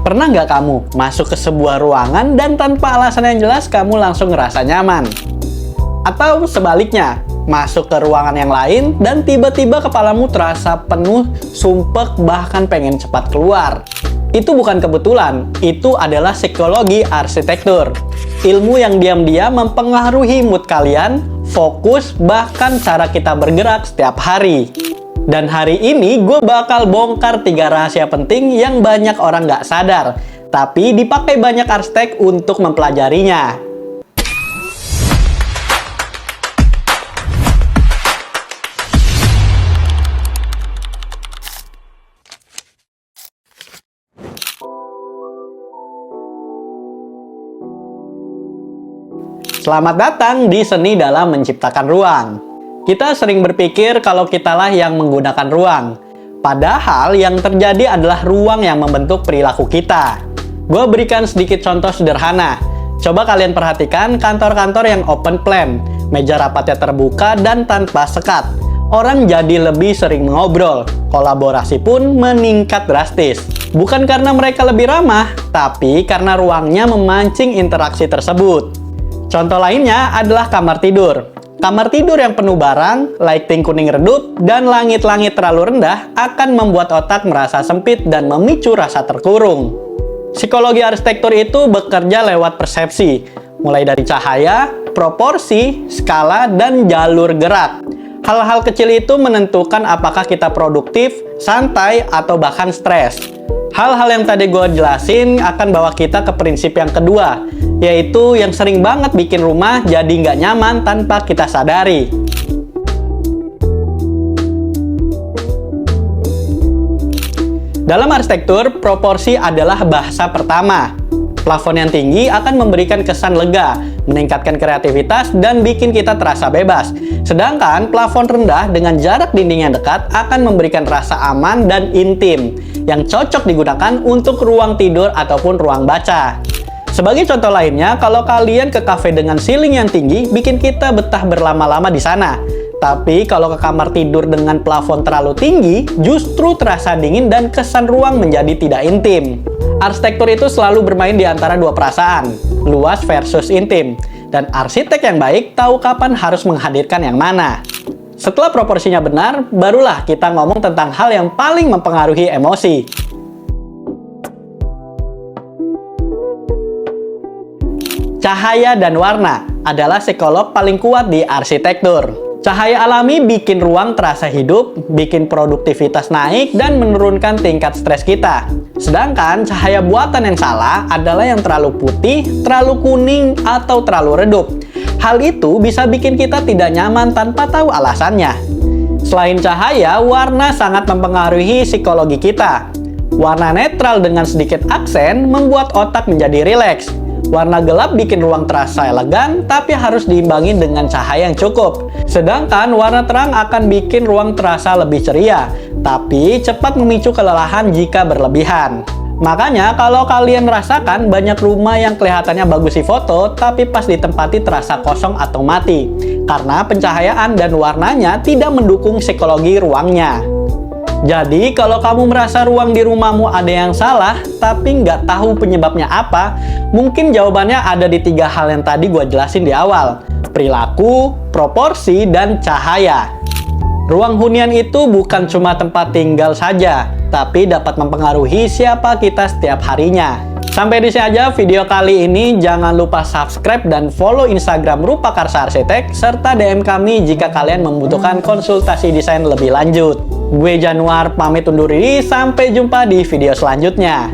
Pernah nggak kamu masuk ke sebuah ruangan dan tanpa alasan yang jelas kamu langsung ngerasa nyaman? Atau sebaliknya, masuk ke ruangan yang lain dan tiba-tiba kepalamu terasa penuh, sumpek, bahkan pengen cepat keluar? Itu bukan kebetulan, itu adalah psikologi arsitektur. Ilmu yang diam-diam mempengaruhi mood kalian, fokus, bahkan cara kita bergerak setiap hari. Dan hari ini gue bakal bongkar 3 rahasia penting yang banyak orang nggak sadar, tapi dipakai banyak arsitek untuk mempelajarinya. Selamat datang di Seni Dalam Menciptakan Ruang. Kita sering berpikir kalau kitalah yang menggunakan ruang. Padahal yang terjadi adalah ruang yang membentuk perilaku kita. Gue berikan sedikit contoh sederhana. Coba kalian perhatikan kantor-kantor yang open plan, meja rapatnya terbuka dan tanpa sekat. Orang jadi lebih sering mengobrol, kolaborasi pun meningkat drastis. Bukan karena mereka lebih ramah, tapi karena ruangnya memancing interaksi tersebut. Contoh lainnya adalah kamar tidur. Kamar tidur yang penuh barang, lighting kuning redup, dan langit-langit terlalu rendah akan membuat otak merasa sempit dan memicu rasa terkurung. Psikologi arsitektur itu bekerja lewat persepsi, mulai dari cahaya, proporsi, skala, dan jalur gerak. Hal-hal kecil itu menentukan apakah kita produktif, santai, atau bahkan stres. Hal-hal yang tadi gue jelasin akan bawa kita ke prinsip yang kedua, yaitu yang sering banget bikin rumah jadi nggak nyaman tanpa kita sadari. Dalam arsitektur, proporsi adalah bahasa pertama. Plafon yang tinggi akan memberikan kesan lega, meningkatkan kreativitas, dan bikin kita terasa bebas. Sedangkan plafon rendah dengan jarak dinding yang dekat akan memberikan rasa aman dan intim, yang cocok digunakan untuk ruang tidur ataupun ruang baca. Sebagai contoh lainnya, kalau kalian ke kafe dengan ceiling yang tinggi, bikin kita betah berlama-lama di sana. Tapi kalau ke kamar tidur dengan plafon terlalu tinggi, justru terasa dingin dan kesan ruang menjadi tidak intim. Arsitektur itu selalu bermain di antara dua perasaan, luas versus intim. Dan arsitek yang baik tahu kapan harus menghadirkan yang mana. Setelah proporsinya benar, barulah kita ngomong tentang hal yang paling mempengaruhi emosi. Cahaya dan warna adalah psikolog paling kuat di arsitektur. Cahaya alami bikin ruang terasa hidup, bikin produktivitas naik, dan menurunkan tingkat stres kita. Sedangkan cahaya buatan yang salah adalah yang terlalu putih, terlalu kuning, atau terlalu redup. Hal itu bisa bikin kita tidak nyaman tanpa tahu alasannya. Selain cahaya, warna sangat mempengaruhi psikologi kita. Warna netral dengan sedikit aksen membuat otak menjadi rileks. Warna gelap bikin ruang terasa elegan, tapi harus diimbangi dengan cahaya yang cukup. Sedangkan warna terang akan bikin ruang terasa lebih ceria, tapi cepat memicu kelelahan jika berlebihan. Makanya kalau kalian merasakan banyak rumah yang kelihatannya bagus di foto, tapi pas ditempati terasa kosong atau mati, karena pencahayaan dan warnanya tidak mendukung psikologi ruangnya. Jadi, kalau kamu merasa ruang di rumahmu ada yang salah, tapi nggak tahu penyebabnya apa, mungkin jawabannya ada di 3 hal yang tadi gue jelasin di awal. Perilaku, proporsi, dan cahaya. Ruang hunian itu bukan cuma tempat tinggal saja, tapi dapat mempengaruhi siapa kita setiap harinya. Sampai di sini aja video kali ini. Jangan lupa subscribe dan follow Instagram Rupa Karsa Arsitek, serta DM kami jika kalian membutuhkan konsultasi desain lebih lanjut. Gue Januar pamit undur diri, sampai jumpa di video selanjutnya.